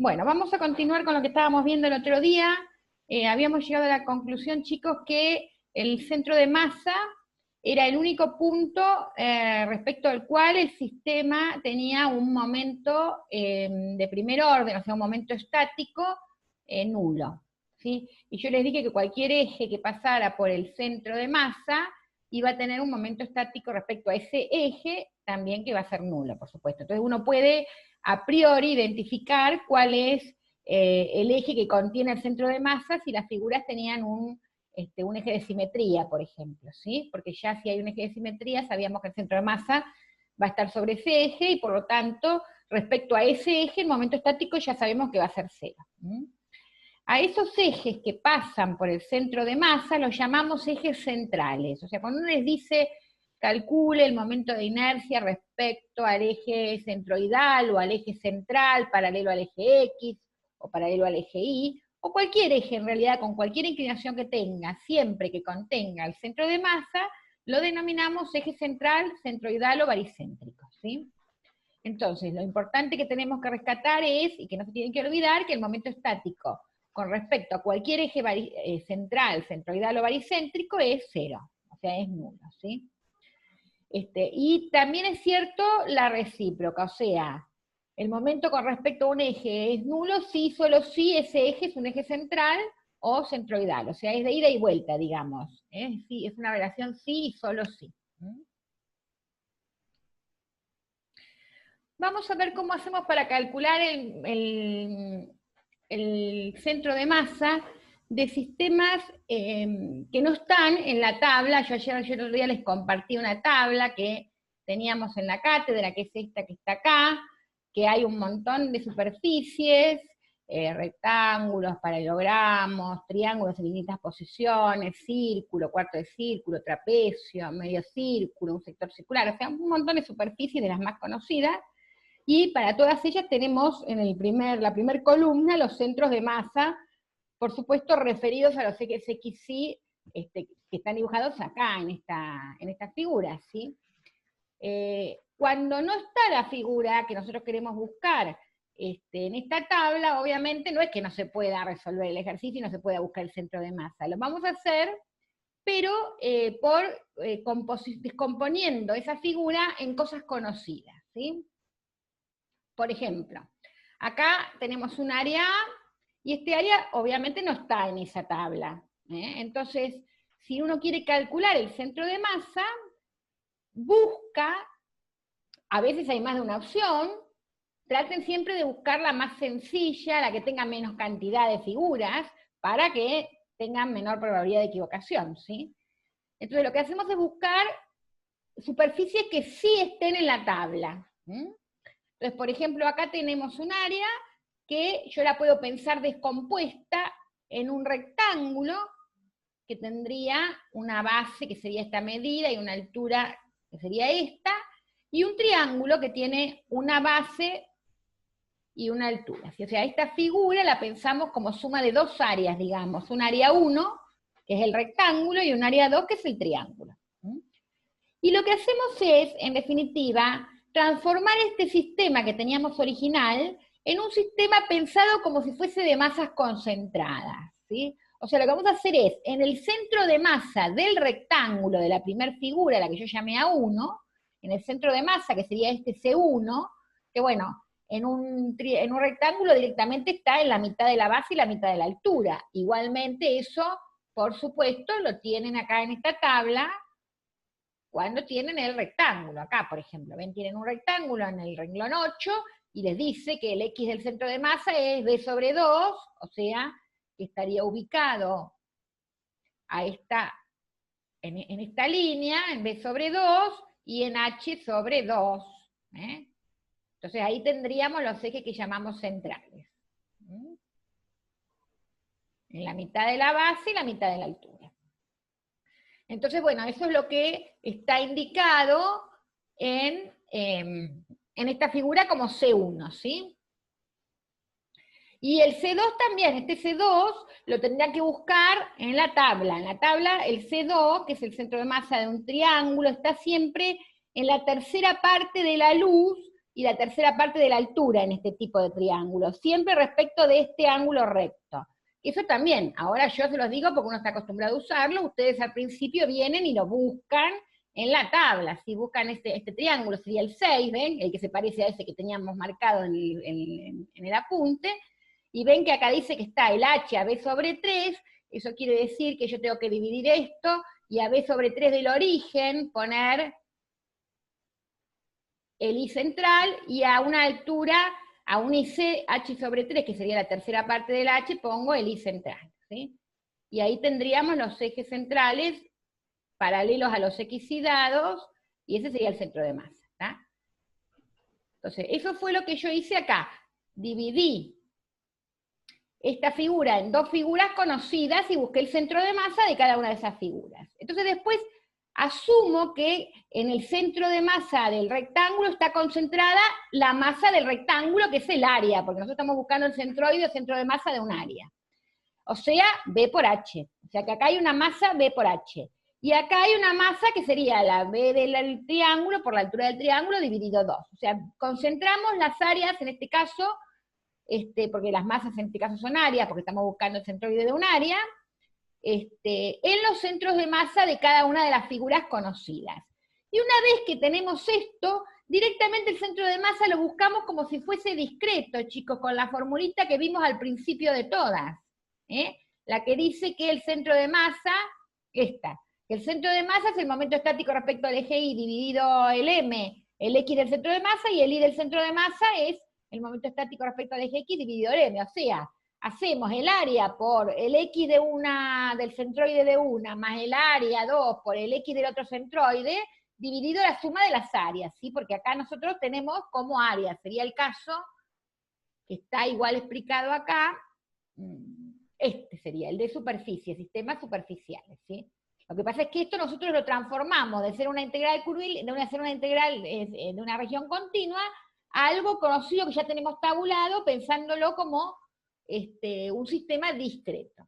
Bueno, vamos a continuar con lo que estábamos viendo el otro día. Habíamos llegado a la conclusión, chicos, que el centro de masa era el único punto respecto al cual el sistema tenía un momento de primer orden, o sea, un momento estático nulo, ¿sí? Y yo les dije que cualquier eje que pasara por el centro de masa iba a tener un momento estático respecto a ese eje, también que va a ser nulo, por supuesto. Entonces uno puede a priori identificar cuál es el eje que contiene el centro de masa si las figuras tenían un eje de simetría, por ejemplo, ¿sí? Porque ya si hay un eje de simetría, sabíamos que el centro de masa va a estar sobre ese eje, y por lo tanto, respecto a ese eje, el momento estático ya sabemos que va a ser cero. A esos ejes que pasan por el centro de masa los llamamos ejes centrales. O sea, cuando uno les dice calcule el momento de inercia respecto al eje centroidal o al eje central, paralelo al eje X o paralelo al eje Y, o cualquier eje en realidad con cualquier inclinación que tenga, siempre que contenga el centro de masa, lo denominamos eje central, centroidal o baricéntrico, ¿sí? Entonces, lo importante que tenemos que rescatar es, y que no se tienen que olvidar, que el momento estático con respecto a cualquier eje central, centroidal o baricéntrico es cero, o sea, es nulo, ¿sí? Y también es cierto la recíproca, o sea, el momento con respecto a un eje es nulo si, solo si ese eje es un eje central o centroidal, o sea, es de ida y vuelta, digamos, sí, es una relación sí y solo sí. Vamos a ver cómo hacemos para calcular el centro de masa de sistemas que no están en la tabla. Yo el otro día les compartí una tabla que teníamos en la cátedra, que es esta que está acá, que hay un montón de superficies, rectángulos, paralelogramos, triángulos en distintas posiciones, círculo, cuarto de círculo, trapecio, medio círculo, un sector circular, o sea, un montón de superficies de las más conocidas. Y para todas ellas tenemos en la primera columna los centros de masa, por supuesto referidos a los ejes X, Y, que están dibujados acá en esta figura, ¿sí? Cuando no está la figura que nosotros queremos buscar en esta tabla, obviamente no es que no se pueda resolver el ejercicio y no se pueda buscar el centro de masa. Lo vamos a hacer, pero por descomponiendo esa figura en cosas conocidas, ¿sí? Por ejemplo, acá tenemos un área A, y este área obviamente no está en esa tabla. Entonces, si uno quiere calcular el centro de masa, busca, a veces hay más de una opción, traten siempre de buscar la más sencilla, la que tenga menos cantidad de figuras, para que tengan menor probabilidad de equivocación, ¿sí? Entonces lo que hacemos es buscar superficies que sí estén en la tabla. Entonces, por ejemplo, acá tenemos un área que yo la puedo pensar descompuesta en un rectángulo que tendría una base que sería esta medida y una altura que sería esta, y un triángulo que tiene una base y una altura. O sea, esta figura la pensamos como suma de dos áreas, digamos, un área 1, que es el rectángulo, y un área 2, que es el triángulo. Y lo que hacemos es, en definitiva, transformar este sistema que teníamos original en un sistema pensado como si fuese de masas concentradas, ¿sí? O sea, lo que vamos a hacer es, en el centro de masa del rectángulo de la primera figura, la que yo llamé A1, en el centro de masa, que sería este C1, que bueno, en un rectángulo directamente está en la mitad de la base y la mitad de la altura. Igualmente eso, por supuesto, lo tienen acá en esta tabla, cuando tienen el rectángulo. Acá, por ejemplo, ven, tienen un rectángulo en el renglón 8, y les dice que el X del centro de masa es B sobre 2, o sea, que estaría ubicado en esta línea, en B sobre 2, y en H sobre 2. Entonces ahí tendríamos los ejes que llamamos centrales. En la mitad de la base y la mitad de la altura. Entonces, bueno, eso es lo que está indicado en esta figura como C1, ¿sí? Y el C2 también, este C2 lo tendría que buscar en la tabla. En la tabla el C2, que es el centro de masa de un triángulo, está siempre en la tercera parte de la luz y la tercera parte de la altura en este tipo de triángulo, siempre respecto de este ángulo recto. Eso también, ahora yo se los digo porque uno está acostumbrado a usarlo, ustedes al principio vienen y lo buscan en la tabla. Si buscan este triángulo, sería el 6, ¿ven? El que se parece a ese que teníamos marcado en el apunte, y ven que acá dice que está el h a b sobre 3, eso quiere decir que yo tengo que dividir esto, y a b sobre 3 del origen poner el i central, y a una altura, a un IC, h sobre 3, que sería la tercera parte del h, pongo el i central, ¿sí? Y ahí tendríamos los ejes centrales paralelos a los x y dados, y ese sería el centro de masa, ¿tá? Entonces, eso fue lo que yo hice acá. Dividí esta figura en dos figuras conocidas y busqué el centro de masa de cada una de esas figuras. Entonces después asumo que en el centro de masa del rectángulo está concentrada la masa del rectángulo, que es el área, porque nosotros estamos buscando el centroide, el centro de masa de un área. O sea, B por H. O sea que acá hay una masa B por H. Y acá hay una masa que sería la B del triángulo por la altura del triángulo dividido 2. O sea, concentramos las áreas, en este caso, porque las masas en este caso son áreas, porque estamos buscando el centroide de un área, en los centros de masa de cada una de las figuras conocidas. Y una vez que tenemos esto, directamente el centro de masa lo buscamos como si fuese discreto, chicos, con la formulita que vimos al principio de todas. La que dice que el centro de masa, esta, que el centro de masa es el momento estático respecto al eje Y dividido el M, el X del centro de masa, y el Y del centro de masa es el momento estático respecto al eje X dividido el M. O sea, hacemos el área por el X del centroide de una, más el área 2 por el X del otro centroide, dividido la suma de las áreas, ¿sí? Porque acá nosotros tenemos como área, sería el caso, que está igual explicado acá, este sería el de superficie, sistemas superficiales, ¿sí? Lo que pasa es que esto nosotros lo transformamos de ser una integral curvilínea, de ser una integral de una región continua, a algo conocido que ya tenemos tabulado, pensándolo como un sistema discreto.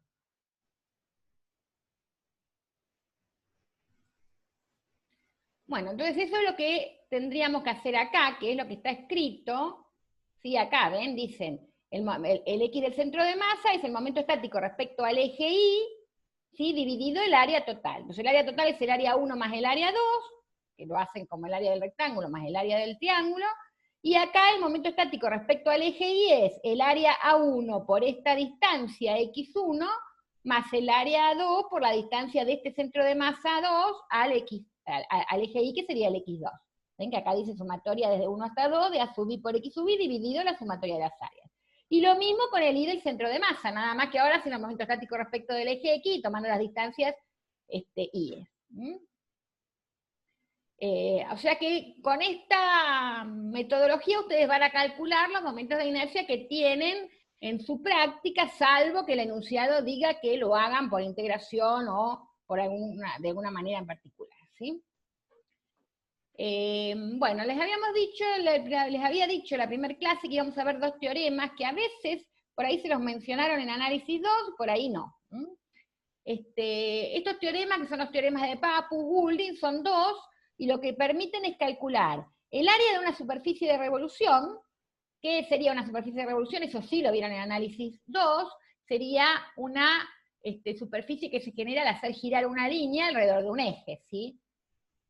Bueno, entonces eso es lo que tendríamos que hacer acá, que es lo que está escrito, ¿sí? Acá, ¿ven? Dicen, el X del centro de masa es el momento estático respecto al eje Y, ¿sí? Dividido el área total. Entonces el área total es el área 1 más el área 2, que lo hacen como el área del rectángulo más el área del triángulo, y acá el momento estático respecto al eje Y es el área A1 por esta distancia X1, más el área A2 por la distancia de este centro de masa 2 al eje Y, que sería el X2. ¿Ven que acá dice sumatoria desde 1 hasta 2 de A sub I por X sub I dividido la sumatoria de las áreas. Y lo mismo con el Y del centro de masa, nada más que ahora sin el momento estático respecto del eje X, tomando las distancias Y. O sea que con esta metodología ustedes van a calcular los momentos de inercia que tienen en su práctica, salvo que el enunciado diga que lo hagan por integración o de alguna manera en particular, ¿sí? Bueno, les había dicho en la primera clase que íbamos a ver dos teoremas que a veces por ahí se los mencionaron en análisis 2, por ahí no. Estos teoremas, que son los teoremas de Pappus-Goulding, son dos, y lo que permiten es calcular el área de una superficie de revolución. ¿Qué sería una superficie de revolución? Eso sí lo vieron en análisis 2, sería una superficie que se genera al hacer girar una línea alrededor de un eje, ¿sí?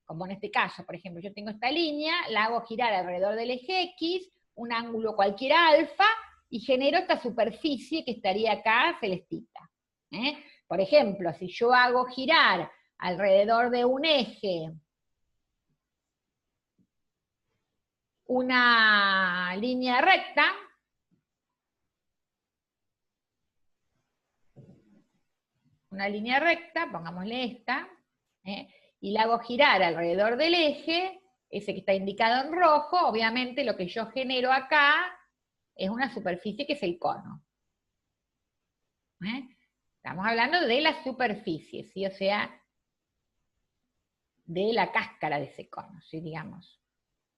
Como en este caso, por ejemplo, yo tengo esta línea, la hago girar alrededor del eje X, un ángulo cualquiera alfa, y genero esta superficie que estaría acá celestita. Por ejemplo, si yo hago girar alrededor de un eje una línea recta, pongámosle esta, y la hago girar alrededor del eje, ese que está indicado en rojo, obviamente lo que yo genero acá es una superficie que es el cono. Estamos hablando de la superficie, ¿sí? O sea, de la cáscara de ese cono, ¿sí? Digamos.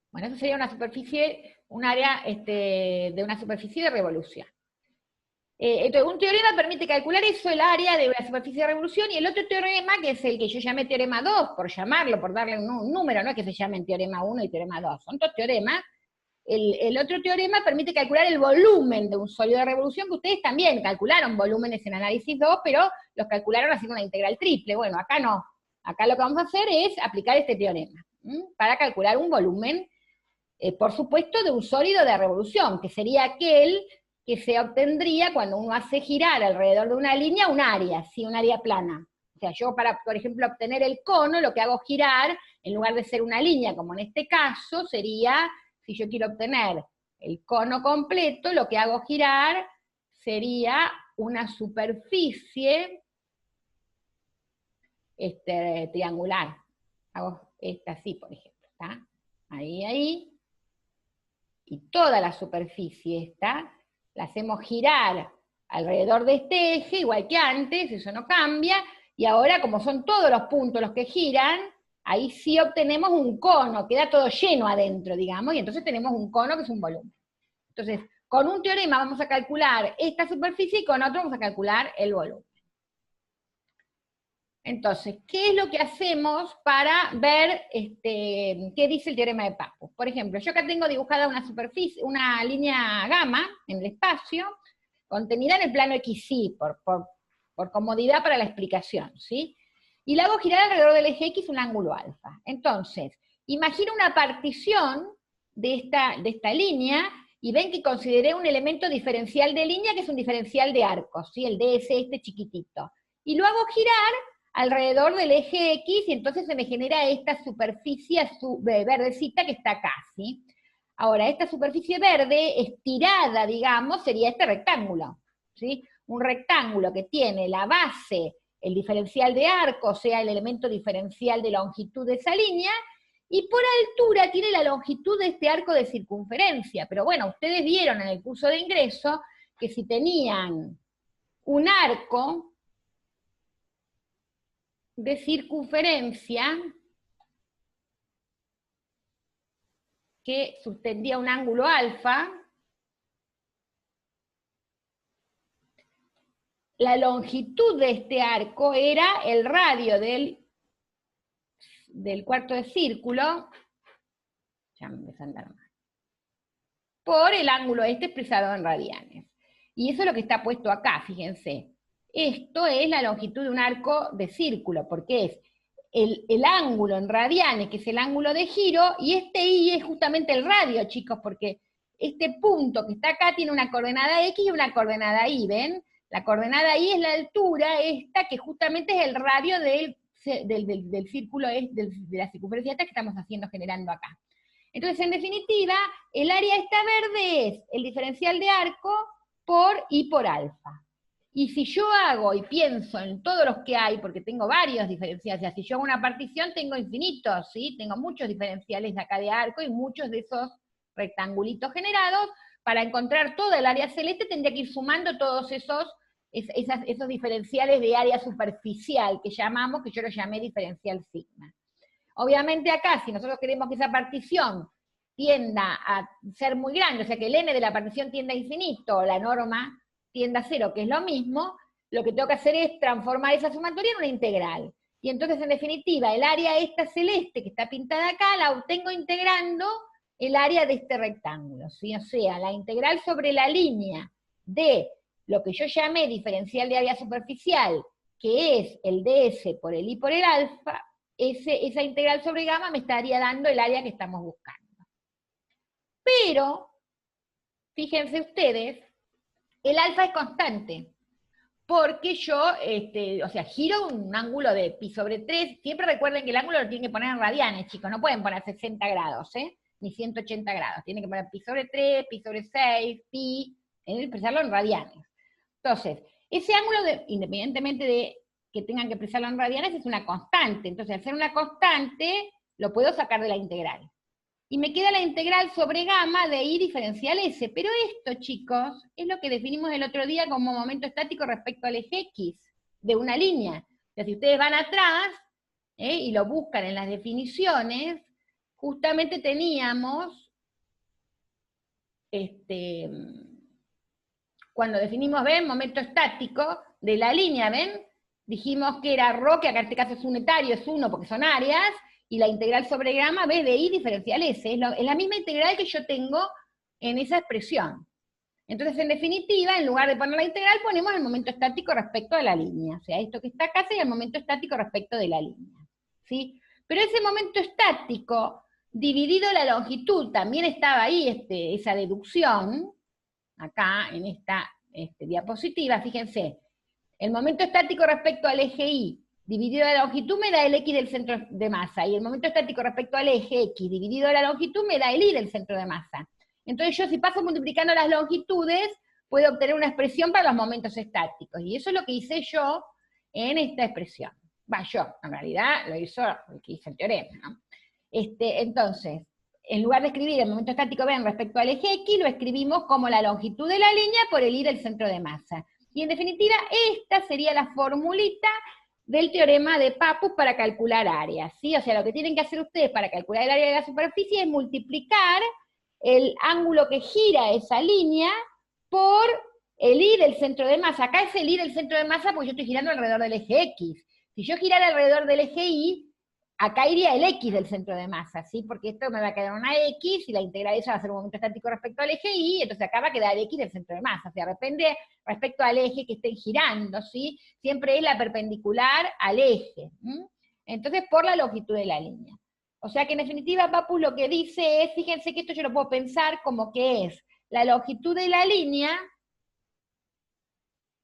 Bueno, eso sería una superficie, un área de una superficie de revolución. Entonces, un teorema permite calcular eso, el área de una superficie de revolución, y el otro teorema, que es el que yo llamé teorema 2, por llamarlo, por darle un número, no es que se llamen teorema 1 y teorema 2, son dos teoremas, el otro teorema permite calcular el volumen de un sólido de revolución, que ustedes también calcularon volúmenes en análisis 2, pero los calcularon haciendo una integral triple. Bueno, acá no. Acá lo que vamos a hacer es aplicar este teorema, para calcular un volumen, por supuesto, de un sólido de revolución, que sería aquel que se obtendría cuando uno hace girar alrededor de una línea un área, ¿sí? Un área plana. O sea, yo para, por ejemplo, obtener el cono, lo que hago girar, en lugar de ser una línea, como en este caso, sería, si yo quiero obtener el cono completo, lo que hago girar sería una superficie triangular. Hago esta así, por ejemplo, ¿está? Ahí, y toda la superficie esta, la hacemos girar alrededor de este eje, igual que antes, eso no cambia, y ahora como son todos los puntos los que giran, ahí sí obtenemos un cono, queda todo lleno adentro, digamos, y entonces tenemos un cono que es un volumen. Entonces, con un teorema vamos a calcular esta superficie y con otro vamos a calcular el volumen. Entonces, ¿qué es lo que hacemos para ver qué dice el teorema de Pappus? Por ejemplo, yo acá tengo dibujada una superficie, una línea gamma en el espacio, contenida en el plano XY, por comodidad para la explicación, ¿sí? Y la hago girar alrededor del eje X un ángulo alfa. Entonces, imagino una partición de esta línea, y ven que consideré un elemento diferencial de línea, que es un diferencial de arcos, ¿sí? El ds este chiquitito. Y lo hago girar alrededor del eje X, y entonces se me genera esta superficie verdecita que está acá, ¿sí? Ahora, esta superficie verde, estirada, digamos, sería este rectángulo, ¿sí? Un rectángulo que tiene la base, el diferencial de arco, o sea, el elemento diferencial de longitud de esa línea, y por altura tiene la longitud de este arco de circunferencia. Pero bueno, ustedes vieron en el curso de ingreso que si tenían un arco de circunferencia que sustendía un ángulo alfa, la longitud de este arco era el radio del cuarto de círculo, ya me empezó a andar mal, por el ángulo este expresado en radianes. Y eso es lo que está puesto acá, fíjense. Esto es la longitud de un arco de círculo, porque es el ángulo en radianes, que es el ángulo de giro, y este I es justamente el radio, chicos, porque este punto que está acá tiene una coordenada X y una coordenada Y, ¿ven? La coordenada Y es la altura esta, que justamente es el radio del círculo, de la circunferencia esta que estamos generando acá. Entonces, en definitiva, el área esta verde es el diferencial de arco por I por alfa. Y si yo hago y pienso en todos los que hay, porque tengo varios diferenciales, o sea, si yo hago una partición tengo infinitos, ¿sí? Tengo muchos diferenciales de acá de arco y muchos de esos rectangulitos generados. Para encontrar toda el área celeste tendría que ir sumando todos esos diferenciales de área superficial que llamamos, que yo lo llamé diferencial sigma. Obviamente acá, si nosotros queremos que esa partición tienda a ser muy grande, o sea que el n de la partición tienda a infinito, la norma tienda a cero, que es lo mismo, lo que tengo que hacer es transformar esa sumatoria en una integral. Y entonces, en definitiva, el área esta celeste que está pintada acá, la obtengo integrando el área de este rectángulo, ¿sí? O sea, la integral sobre la línea de lo que yo llamé diferencial de área superficial, que es el ds por el I por el alfa, esa integral sobre gamma me estaría dando el área que estamos buscando. Pero, fíjense ustedes, el alfa es constante, porque yo, o sea, giro un ángulo de pi sobre 3, siempre recuerden que el ángulo lo tienen que poner en radianes, chicos, no pueden poner 60 grados, ni 180 grados, tienen que poner pi sobre 3, pi sobre 6, pi, expresarlo en radianes. Entonces, ese ángulo, independientemente de que tengan que expresarlo en radianes, es una constante. Entonces, al ser una constante, lo puedo sacar de la integral. Y me queda la integral sobre gamma de I diferencial S. Pero esto, chicos, es lo que definimos el otro día como momento estático respecto al eje X de una línea. O sea, si ustedes van atrás y lo buscan en las definiciones, justamente teníamos cuando definimos, ¿ven? Momento estático de la línea, ¿ven? Dijimos que era ρ, que acá en este caso es unitario, es 1 porque son áreas, y la integral sobre gamma B de I diferencial S. Es la misma integral que yo tengo en esa expresión. Entonces, en definitiva, en lugar de poner la integral, ponemos el momento estático respecto a la línea. O sea, esto que está acá sería el momento estático respecto de la línea. ¿Sí? Pero ese momento estático, dividido la longitud, también estaba ahí esa deducción, acá en esta diapositiva, fíjense, el momento estático respecto al eje Y dividido la longitud me da el X del centro de masa, y el momento estático respecto al eje X dividido la longitud me da el Y del centro de masa. Entonces yo, si paso multiplicando las longitudes, puedo obtener una expresión para los momentos estáticos, y eso es lo que hice yo en esta expresión. Yo, en realidad, lo hizo el que hizo el teorema, ¿no? Entonces, en lugar de escribir el momento estático B respecto al eje X, lo escribimos como la longitud de la línea por el Y del centro de masa. Y en definitiva, esta sería la formulita del teorema de Pappus para calcular áreas, ¿sí? O sea, lo que tienen que hacer ustedes para calcular el área de la superficie es multiplicar el ángulo que gira esa línea por el Y del centro de masa. Acá es el Y del centro de masa porque yo estoy girando alrededor del eje X. Si yo girara alrededor del eje Y, acá iría el X del centro de masa, ¿sí? Porque esto me va a quedar una X, y la integral de ella va a ser un momento estático respecto al eje Y, entonces acá va a quedar el X del centro de masa. O sea, depende respecto al eje que estén girando, ¿sí? Siempre es la perpendicular al eje. Entonces, por la longitud de la línea. O sea que en definitiva, Pappus lo que dice es, fíjense que esto yo lo puedo pensar como que es la longitud de la línea,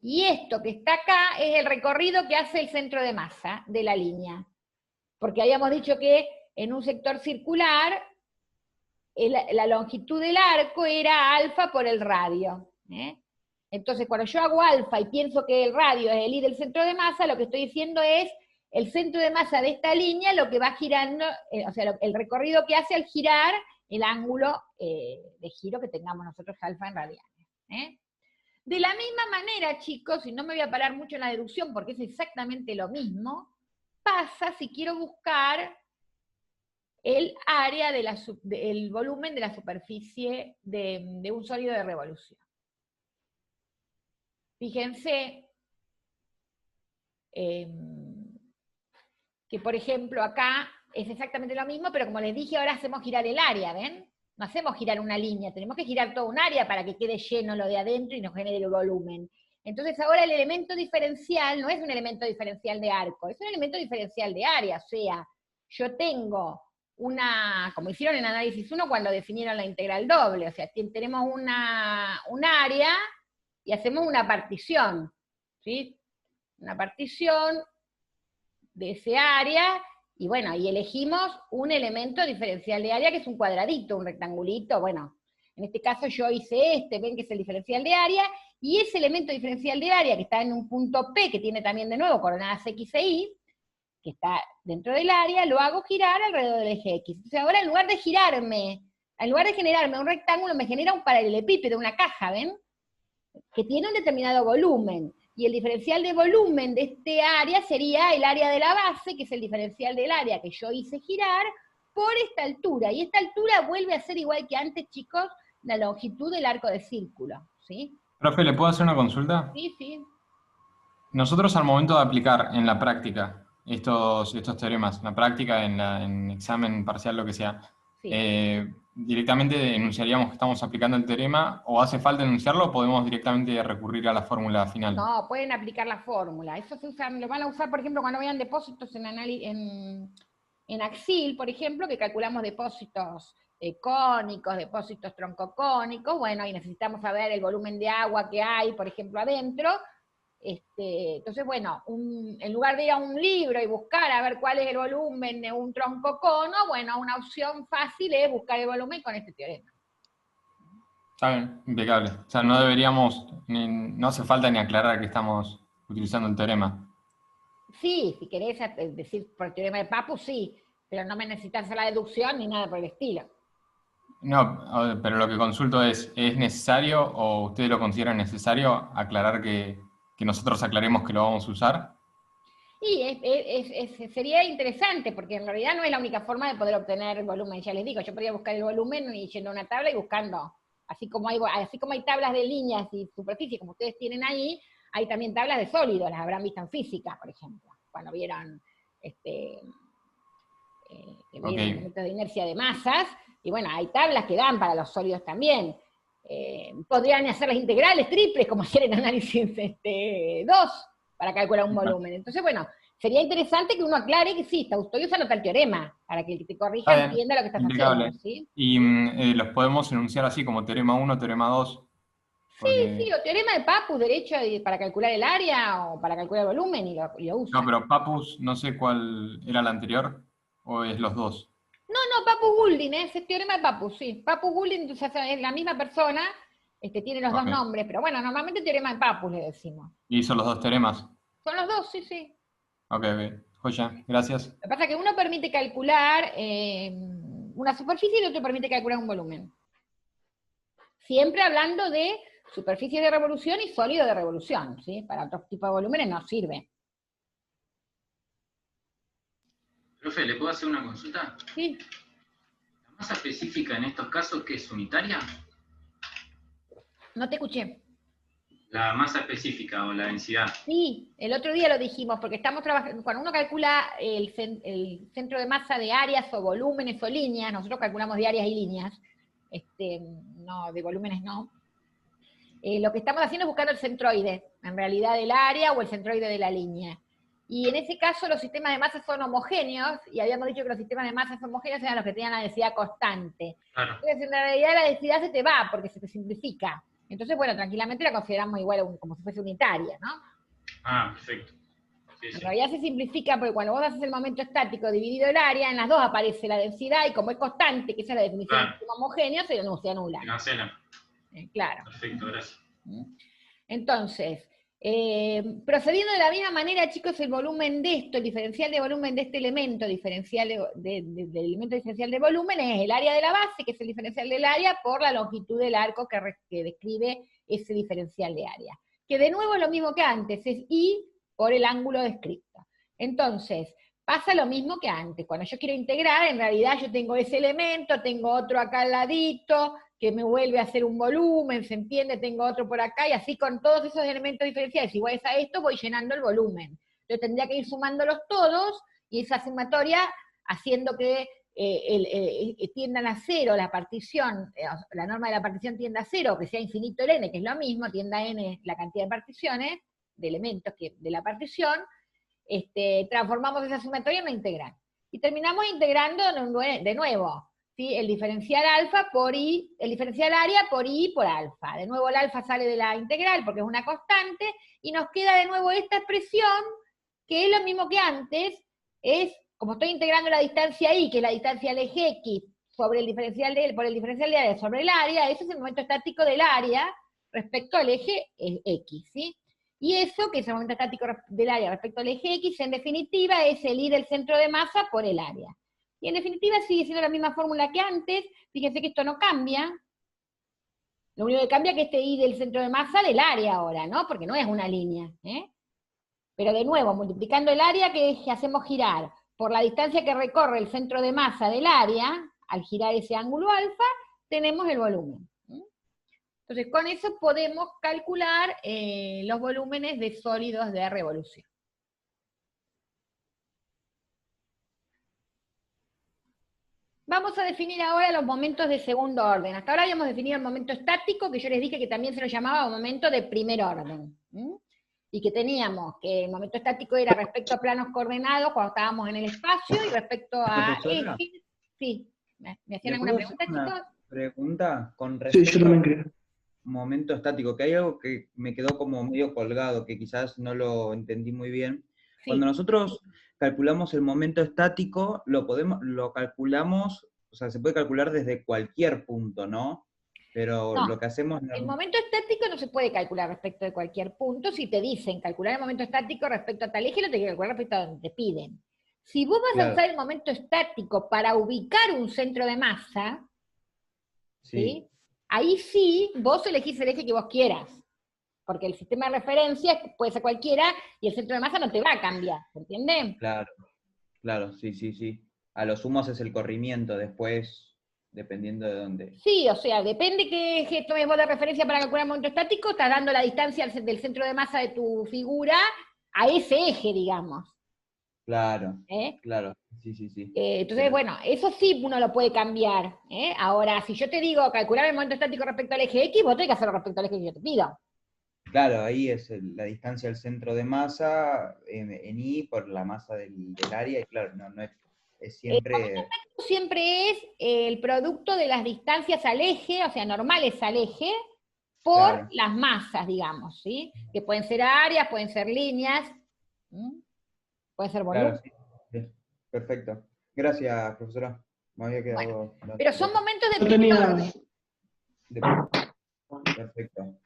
y esto que está acá es el recorrido que hace el centro de masa de la línea. Porque habíamos dicho que en un sector circular la longitud del arco era alfa por el radio. Entonces, cuando yo hago alfa y pienso que el radio es el I del centro de masa, lo que estoy diciendo es el centro de masa de esta línea, lo que va girando, o sea, el recorrido que hace al girar el ángulo de giro que tengamos nosotros alfa en radianes. De la misma manera, chicos, y no me voy a parar mucho en la deducción porque es exactamente lo mismo, pasa si quiero buscar el área el volumen de la superficie de un sólido de revolución. Fíjense que, por ejemplo, acá es exactamente lo mismo, pero como les dije, ahora hacemos girar el área, ¿ven? No hacemos girar una línea, tenemos que girar toda un área para que quede lleno lo de adentro y nos genere el volumen. Entonces ahora el elemento diferencial no es un elemento diferencial de arco, es un elemento diferencial de área, o sea, yo tengo como hicieron en análisis 1 cuando definieron la integral doble, o sea, tenemos un área y hacemos una partición, ¿sí? Una partición de ese área, y bueno, y elegimos un elemento diferencial de área que es un cuadradito, un rectangulito, bueno, en este caso yo hice ven que es el diferencial de área, y ese elemento diferencial de área que está en un punto P, que tiene también de nuevo coordenadas X e Y, que está dentro del área, lo hago girar alrededor del eje X. Entonces ahora en lugar de generarme un rectángulo, me genera un paralelepípedo, una caja, ¿ven? Que tiene un determinado volumen. Y el diferencial de volumen de este área sería el área de la base, que es el diferencial del área que yo hice girar, por esta altura. Y esta altura vuelve a ser igual que antes, chicos, la longitud del arco de círculo, ¿sí? Profe, ¿le puedo hacer una consulta? Sí, sí. Nosotros al momento de aplicar en la práctica estos teoremas, en la práctica, en examen parcial, lo que sea, Sí. ¿directamente enunciaríamos que estamos aplicando el teorema o hace falta enunciarlo o podemos directamente recurrir a la fórmula final? No, pueden aplicar la fórmula. Eso se usa, lo van a usar, por ejemplo, cuando vean depósitos en Axil, por ejemplo, que calculamos depósitos cónicos, depósitos troncocónicos, bueno, y necesitamos saber el volumen de agua que hay, por ejemplo, adentro. Entonces, bueno, en lugar de ir a un libro y buscar a ver cuál es el volumen de un troncocono, bueno, una opción fácil es buscar el volumen con este teorema. Está bien, impecable. O sea, no deberíamos, no hace falta ni aclarar que estamos utilizando el teorema. Sí, si querés decir por el teorema de Pappus, sí, pero no me necesitas hacer la deducción ni nada por el estilo. No, pero lo que consulto ¿es necesario o ustedes lo consideran necesario aclarar que nosotros aclaremos que lo vamos a usar? Y sería interesante, porque en realidad no es la única forma de poder obtener el volumen. Ya les digo, yo podría buscar el volumen y yendo a una tabla y buscando, así como hay tablas de líneas y superficie, como ustedes tienen ahí, hay también tablas de sólidos, las habrán visto en física, por ejemplo, cuando vieron que miden el momento de inercia de masas, y bueno, hay tablas que dan para los sólidos también. Podrían hacer las integrales triples, como hacer en análisis 2, para calcular un volumen. Entonces, bueno, sería interesante que uno aclare que sí, estoy usando tal teorema, para que el que te corrija entienda lo que estás impecable. haciendo, ¿sí? Y los podemos enunciar así como teorema 1, teorema 2. Porque... Sí, o teorema de Pappus, derecho para calcular el área, o para calcular el volumen, y lo usa. No, pero Pappus, no sé cuál era el anterior, o es los dos. No, Pappus-Goulding, es el teorema de Pappus, sí. Pappus-Goulding, entonces es la misma persona, tiene los dos nombres, pero bueno, normalmente teorema de Pappus le decimos. ¿Y hizo los dos teoremas? Son los dos, sí. Ok, joya, gracias. Lo que pasa es que uno permite calcular una superficie y el otro permite calcular un volumen. Siempre hablando de superficie de revolución y sólido de revolución, ¿sí? Para otros tipos de volúmenes no sirve. Profe, ¿le puedo hacer una consulta? Sí. ¿La masa específica en estos casos qué es unitaria? No te escuché. La masa específica o la densidad. Sí, el otro día lo dijimos, porque estamos trabajando, cuando uno calcula el centro de masa de áreas o volúmenes o líneas, nosotros calculamos de áreas y líneas, no, de volúmenes no. Lo que estamos haciendo es buscando el centroide, en realidad del área o el centroide de la línea. Y en ese caso los sistemas de masa son homogéneos, y habíamos dicho que los sistemas de masas homogéneos eran los que tenían la densidad constante. Claro. Entonces en realidad la densidad se te va, porque se te simplifica. Entonces, bueno, tranquilamente la consideramos igual como si fuese unitaria, ¿no? Ah, perfecto. Sí. En realidad se simplifica porque cuando vos haces el momento estático dividido el área, en las dos aparece la densidad, y como es constante, que esa es la definición de sistema homogéneo, se anula. Se cancelan. Claro. Perfecto, gracias. Entonces, procediendo de la misma manera, chicos, el volumen de esto, el diferencial de volumen de este elemento diferencial del elemento diferencial de volumen es el área de la base, que es el diferencial del área, por la longitud del arco que describe ese diferencial de área. Que de nuevo es lo mismo que antes, es I por el ángulo descrito. Entonces, pasa lo mismo que antes. Cuando yo quiero integrar, en realidad yo tengo ese elemento, tengo otro acá al ladito, que me vuelve a hacer un volumen, ¿se entiende? Tengo otro por acá, y así con todos esos elementos diferenciales iguales a esto, voy llenando el volumen. Yo tendría que ir sumándolos todos, y esa sumatoria haciendo que tiendan a cero la partición, la norma de la partición tienda a cero, que sea infinito el n, que es lo mismo, tienda a n la cantidad de particiones, de elementos de la partición, transformamos esa sumatoria en una integral. Y terminamos integrando de nuevo, ¿sí? El diferencial alfa por i, el diferencial área por i por alfa. De nuevo el alfa sale de la integral porque es una constante, y nos queda de nuevo esta expresión, que es lo mismo que antes, es, como estoy integrando la distancia i, que es la distancia del eje x, sobre el diferencial por el diferencial de área sobre el área, ese es el momento estático del área respecto al eje x, ¿sí? Y eso, que es el momento estático del área respecto al eje x, en definitiva es el i del centro de masa por el área. Y en definitiva sigue siendo la misma fórmula que antes. Fíjense que esto no cambia. Lo único que cambia es que este i del centro de masa del área ahora, ¿no? Porque no es una línea, ¿eh? Pero de nuevo, multiplicando el área que hacemos girar por la distancia que recorre el centro de masa del área, al girar ese ángulo alfa, tenemos el volumen. Entonces, con eso podemos calcular los volúmenes de sólidos de revolución. Vamos a definir ahora los momentos de segundo orden. Hasta ahora habíamos definido el momento estático, que yo les dije que también se lo llamaba momento de primer orden. Y que teníamos que el momento estático era respecto a planos coordenados cuando estábamos en el espacio, y respecto a ejes. Sí, ¿me hacían alguna pregunta, chicos? Pregunta con Sí, yo también creo. Momento estático, que hay algo que me quedó como medio colgado, que quizás no lo entendí muy bien. Sí. Cuando nosotros calculamos el momento estático, lo calculamos, o sea, se puede calcular desde cualquier punto, ¿no? Pero no, lo que hacemos... El momento estático no se puede calcular respecto de cualquier punto. Si te dicen calcular el momento estático respecto a tal eje, lo tenés que calcular respecto a donde te piden. Si vos vas a usar el momento estático para ubicar un centro de masa, ¿sí? Ahí sí, vos elegís el eje que vos quieras, porque el sistema de referencia puede ser cualquiera, y el centro de masa no te va a cambiar, ¿entienden? Claro, sí. A lo sumo es el corrimiento después, dependiendo de dónde. Sí, o sea, depende qué eje tomes vos de referencia para calcular el momento estático, estás dando la distancia del centro de masa de tu figura a ese eje, digamos. Claro, claro, sí. Entonces, bueno, eso sí uno lo puede cambiar. Ahora, si yo te digo calcular el momento estático respecto al eje X, vos tenés que hacerlo respecto al eje que yo te pido. Claro, ahí es la distancia al centro de masa, en I por la masa del área, y claro, no es siempre... Siempre es el producto de las distancias al eje, o sea, normales al eje, por Claro. las masas, digamos, ¿sí? Que pueden ser áreas, pueden ser líneas, pueden ser volumen. Claro, sí. Perfecto. Gracias, profesora. Me había quedado... Bueno, pero son momentos de Yo primer orden. Perfecto.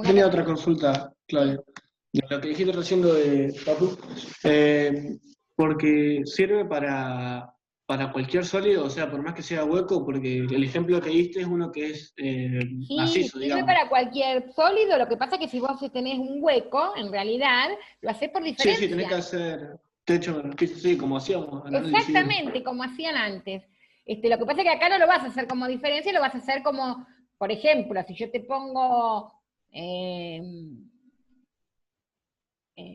Tenía otra consulta, Claudio. De lo que dijiste recién de Papu, porque sirve para cualquier sólido, o sea, por más que sea hueco, porque el ejemplo que diste es uno que es macizo, sirve digamos. para cualquier sólido, lo que pasa es que si vos tenés un hueco, en realidad, lo hacés por diferencia. Sí, tenés que hacer techo, sí, como hacíamos. Exactamente, como hacían antes. Lo que pasa es que acá no lo vas a hacer como diferencia, lo vas a hacer como, por ejemplo, si yo te pongo,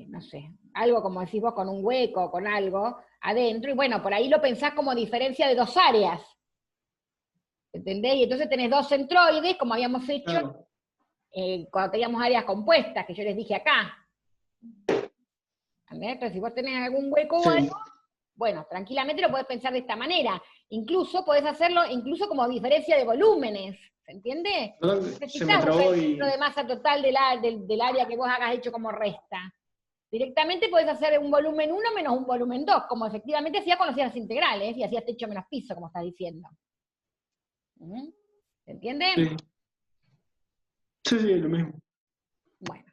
no sé, algo como decís vos, con un hueco, con algo adentro, y bueno, por ahí lo pensás como diferencia de dos áreas. ¿Entendés? Y entonces tenés dos centroides, como habíamos hecho Claro. Cuando teníamos áreas compuestas, que yo les dije acá. ¿Entendés? Entonces, si vos tenés algún hueco o algo, bueno, tranquilamente lo podés pensar de esta manera. Incluso podés hacerlo incluso como diferencia de volúmenes, ¿se entiende? Se me trabó y... de masa total del área que vos hagas hecho como resta. Directamente podés hacer un volumen 1 menos un volumen 2, como efectivamente hacías con las integrales, y hacías techo menos piso, como estás diciendo. ¿Se entiende? Sí, lo mismo. Bueno.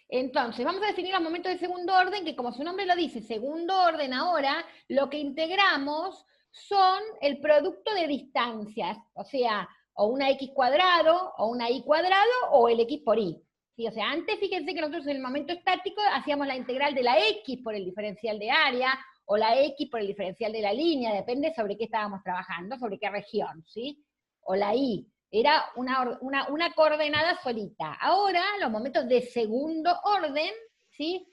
Entonces, vamos a definir los momentos de segundo orden, que como su nombre lo dice, segundo orden ahora, lo que integramos son el producto de distancias, o sea, o una x cuadrado, o una y cuadrado, o el x por y. ¿Sí? O sea, antes fíjense que nosotros en el momento estático hacíamos la integral de la x por el diferencial de área, o la x por el diferencial de la línea, depende sobre qué estábamos trabajando, sobre qué región, ¿sí? O la y. Era una coordenada solita. Ahora, los momentos de segundo orden, ¿sí?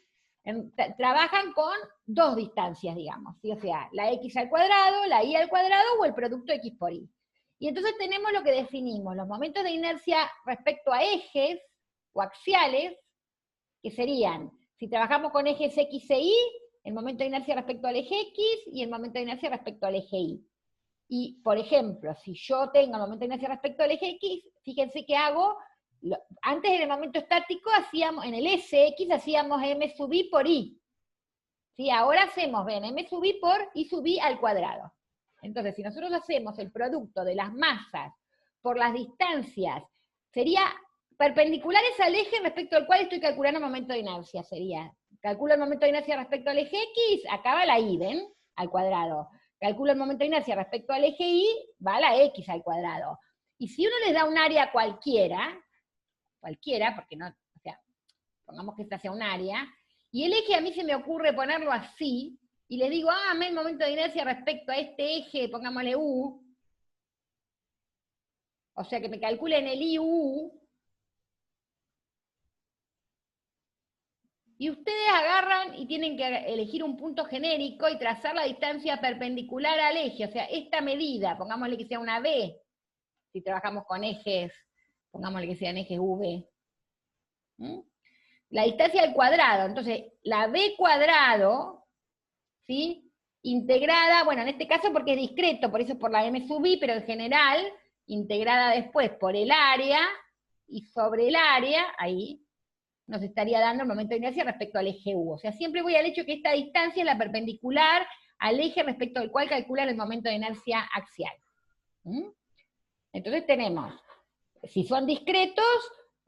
Trabajan con dos distancias, digamos, ¿sí? O sea, la x al cuadrado, la y al cuadrado o el producto x por y. Y entonces tenemos lo que definimos, los momentos de inercia respecto a ejes o axiales, que serían, si trabajamos con ejes x e y, el momento de inercia respecto al eje x y el momento de inercia respecto al eje y. Y, por ejemplo, si yo tengo el momento de inercia respecto al eje X, fíjense que hago, antes en el momento estático hacíamos, en el SX hacíamos M sub I por I. ¿Sí? Ahora hacemos, ven, M sub I por I sub I al cuadrado. Entonces, si nosotros hacemos el producto de las masas por las distancias, sería perpendiculares al eje respecto al cual estoy calculando el momento de inercia, sería, calculo el momento de inercia respecto al eje X, acá va la I, ¿ven? Al cuadrado. Calculo el momento de inercia respecto al eje Y, va a la X al cuadrado. Y si uno les da un área cualquiera, porque no, o sea, pongamos que esta sea un área, y el eje a mí se me ocurre ponerlo así, y le digo, el momento de inercia respecto a este eje, pongámosle U, o sea que me calculen el IU, y ustedes agarran y tienen que elegir un punto genérico y trazar la distancia perpendicular al eje, o sea, esta medida, pongámosle que sea una B, si trabajamos con ejes, pongámosle que sean ejes V. La distancia al cuadrado, entonces, la B cuadrado, ¿sí? Integrada, bueno, en este caso porque es discreto, por eso es por la M sub I, pero en general, integrada después por el área, y sobre el área, ahí, nos estaría dando el momento de inercia respecto al eje U. O sea, siempre voy al hecho que esta distancia es la perpendicular al eje respecto al cual calcular el momento de inercia axial. Entonces tenemos, si son discretos,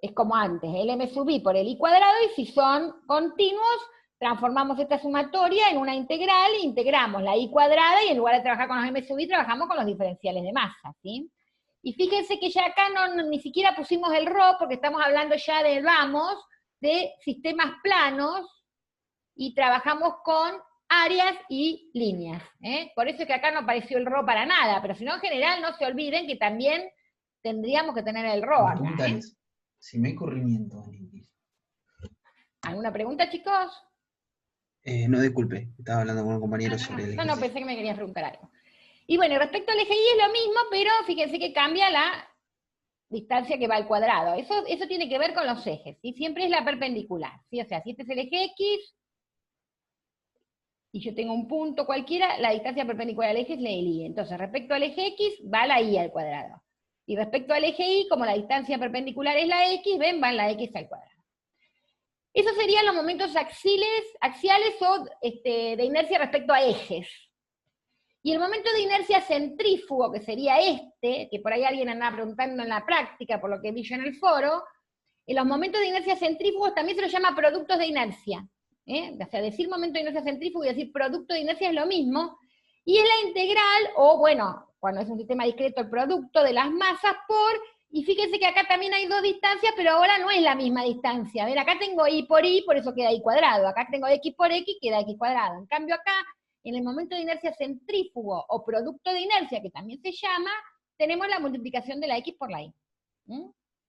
es como antes, el M sub I por el I cuadrado, y si son continuos, transformamos esta sumatoria en una integral, e integramos la I cuadrada, y en lugar de trabajar con los M sub I, trabajamos con los diferenciales de masa, ¿sí? Y fíjense que ya acá ni siquiera pusimos el ρ, porque estamos hablando ya de sistemas planos, y trabajamos con áreas y líneas. Por eso es que acá no apareció el ρ para nada, pero si no, en general, no se olviden que también tendríamos que tener el ρ acá. Pregunta es, si no hay corrimiento en X. ¿Alguna pregunta, chicos? No, disculpe, estaba hablando con un compañero sobre el No, ejercicio. pensé que me querías preguntar algo. Y bueno, respecto al eje Y es lo mismo, pero fíjense que cambia la distancia que va al cuadrado. Eso tiene que ver con los ejes, ¿sí? Siempre es la perpendicular, ¿sí? O sea, si este es el eje X, y yo tengo un punto cualquiera, la distancia perpendicular al eje es la del Y. Entonces, respecto al eje X, va la Y al cuadrado. Y respecto al eje Y, como la distancia perpendicular es la X, ven, va la X al cuadrado. Esos serían los momentos axiales o de inercia respecto a ejes. Y el momento de inercia centrífugo, que sería que por ahí alguien andaba preguntando en la práctica, por lo que vi yo en el foro, en los momentos de inercia centrífugos también se los llama productos de inercia. O sea, decir momento de inercia centrífugo y decir producto de inercia es lo mismo, y es la integral, o bueno, cuando es un sistema discreto, el producto de las masas y fíjense que acá también hay dos distancias, pero ahora no es la misma distancia. A ver, acá tengo Y, por eso queda Y cuadrado, acá tengo X por X, queda X cuadrado. En cambio acá, en el momento de inercia centrífugo, o producto de inercia, que también se llama, tenemos la multiplicación de la X por la Y.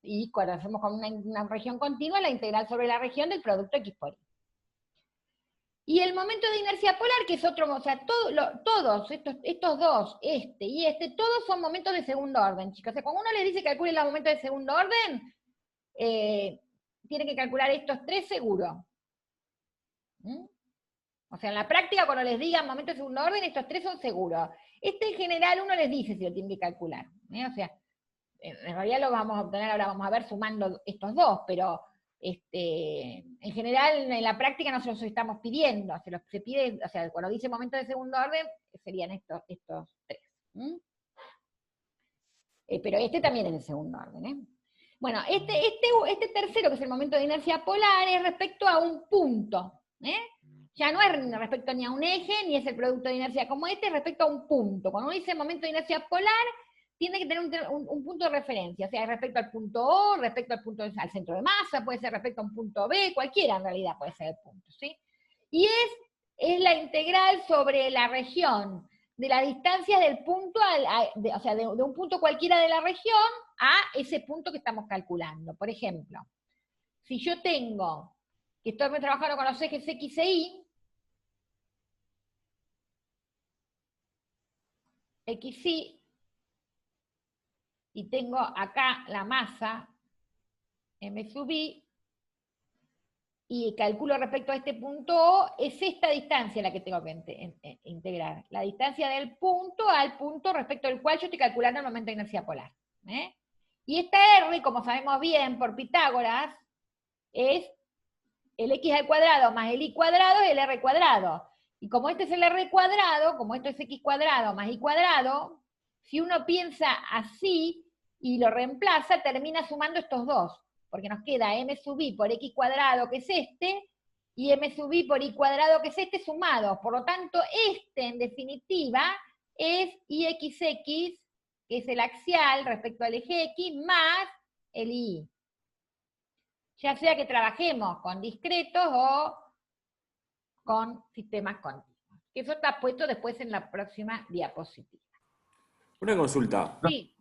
Y cuando hacemos con una región continua, la integral sobre la región del producto X por Y. Y el momento de inercia polar, que es otro, o sea, todos estos dos, y todos son momentos de segundo orden, chicos. O sea, cuando uno les dice que calculen los momentos de segundo orden, tiene que calcular estos tres seguro. O sea, en la práctica, cuando les digan momentos de segundo orden, estos tres son seguros. En general uno les dice si lo tiene que calcular. O sea, en realidad lo vamos a obtener, ahora vamos a ver sumando estos dos, pero en general en la práctica no se los estamos pidiendo, se pide, o sea, cuando dice momento de segundo orden, serían estos tres. Pero también es de segundo orden. Bueno, este tercero, que es el momento de inercia polar, es respecto a un punto. Ya no es respecto ni a un eje, ni es el producto de inercia como es respecto a un punto. Cuando uno dice momento de inercia polar, tiene que tener un punto de referencia, o sea, respecto al punto O, respecto al centro de masa, puede ser respecto a un punto B, cualquiera en realidad puede ser el punto, ¿sí? Y es la integral sobre la región, de la distancia del punto, o sea, de un punto cualquiera de la región a ese punto que estamos calculando. Por ejemplo, si yo tengo que estoy trabajando con los ejes X e Y, XY, y tengo acá la masa, M sub I, y calculo respecto a este punto O, es esta distancia la que tengo que integrar. La distancia del punto al punto respecto al cual yo estoy calculando el momento de inercia polar. Y esta R, como sabemos bien por Pitágoras, es el X al cuadrado más el Y cuadrado es el R cuadrado. Y como este es el R cuadrado, como esto es X cuadrado más Y cuadrado, si uno piensa así y lo reemplaza, termina sumando estos dos, porque nos queda M sub I por X cuadrado, que es y M sub I por Y cuadrado, que es sumados. Por lo tanto, en definitiva, es IXX, que es el axial respecto al eje X, más el Y. Ya sea que trabajemos con discretos o con sistemas continuos. Eso está puesto después en la próxima diapositiva. Una consulta. Sí.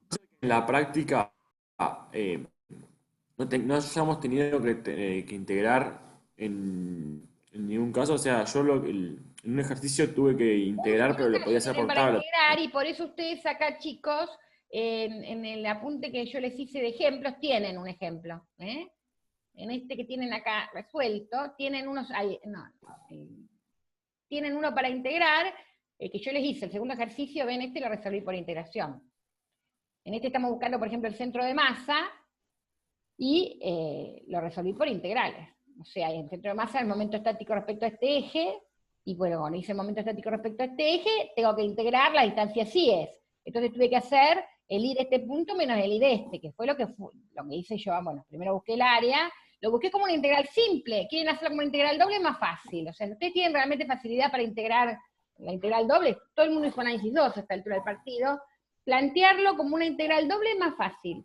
En la práctica no hayamos tenido que integrar en ningún caso, o sea, yo en un ejercicio tuve que integrar, pero lo podía hacer por tabla. Y por eso ustedes acá, chicos, en el apunte que yo les hice de ejemplos, tienen un ejemplo. En este que tienen acá resuelto, tienen tienen uno para integrar, que yo les hice, el segundo ejercicio, ven, lo resolví por integración. En este estamos buscando, por ejemplo, el centro de masa, y lo resolví por integrales. O sea, el centro de masa, el momento estático respecto a este eje, y bueno, cuando hice el momento estático respecto a este eje, tengo que integrar la distancia sí es. Entonces tuve que hacer el I de este punto menos el I de este, que fue lo que hice yo. Bueno, primero busqué el área, lo busqué como una integral simple. ¿Quieren hacerlo como una integral doble? Es más fácil. O sea, ustedes tienen realmente facilidad para integrar la integral doble. Todo el mundo hizo análisis 2 a esta altura del partido. Plantearlo como una integral doble es más fácil.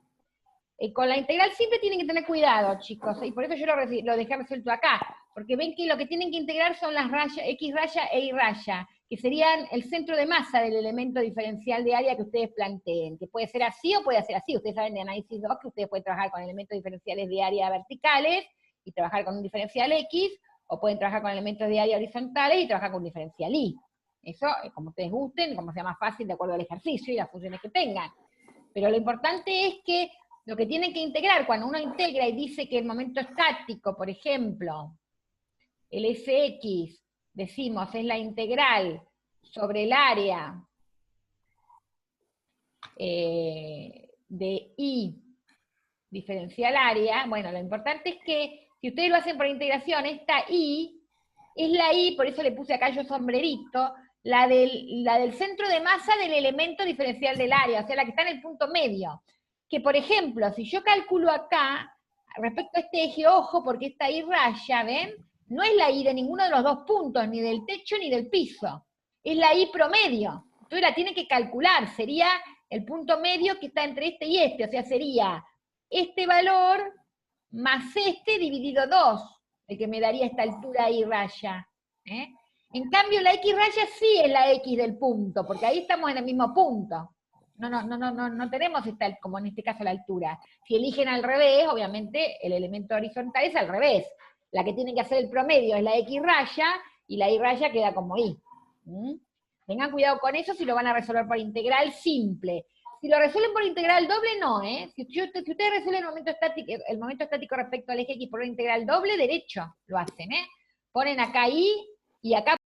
Con la integral simple tienen que tener cuidado, chicos, y por eso yo lo dejé resuelto acá, porque ven que lo que tienen que integrar son las rayas, X raya e Y raya, que serían el centro de masa del elemento diferencial de área que ustedes planteen, que puede ser así o puede ser así. Ustedes saben de análisis 2 que ustedes pueden trabajar con elementos diferenciales de área verticales y trabajar con un diferencial X, o pueden trabajar con elementos de área horizontales y trabajar con diferencial I. Eso, como ustedes gusten, como sea más fácil de acuerdo al ejercicio y las funciones que tengan. Pero lo importante es que lo que tienen que integrar, cuando uno integra y dice que el momento estático, por ejemplo, el Fx, decimos, es la integral sobre el área de I diferencial área, bueno, lo importante es que si ustedes lo hacen por integración, esta I es la I, por eso le puse acá yo sombrerito, la del centro de masa del elemento diferencial del área, o sea, la que está en el punto medio. Que, por ejemplo, si yo calculo acá, respecto a este eje, ojo, porque esta I raya, ¿ven? No es la I de ninguno de los dos puntos, ni del techo ni del piso. Es la I promedio. Entonces la tienen que calcular. Sería el punto medio que está entre este y este. O sea, sería este valor más este dividido 2, el que me daría esta altura I raya. En cambio, la X raya sí es la X del punto, porque ahí estamos en el mismo punto. No tenemos esta, como en este caso la altura. Si eligen al revés, obviamente el elemento horizontal es al revés. La que tienen que hacer el promedio es la X raya, y la Y raya queda como I. Tengan cuidado con eso si lo van a resolver por integral simple. Si lo resuelven por integral doble, no, Si ustedes resuelven el momento estático respecto al eje X por una integral doble, derecho lo hacen, Ponen acá I, y acá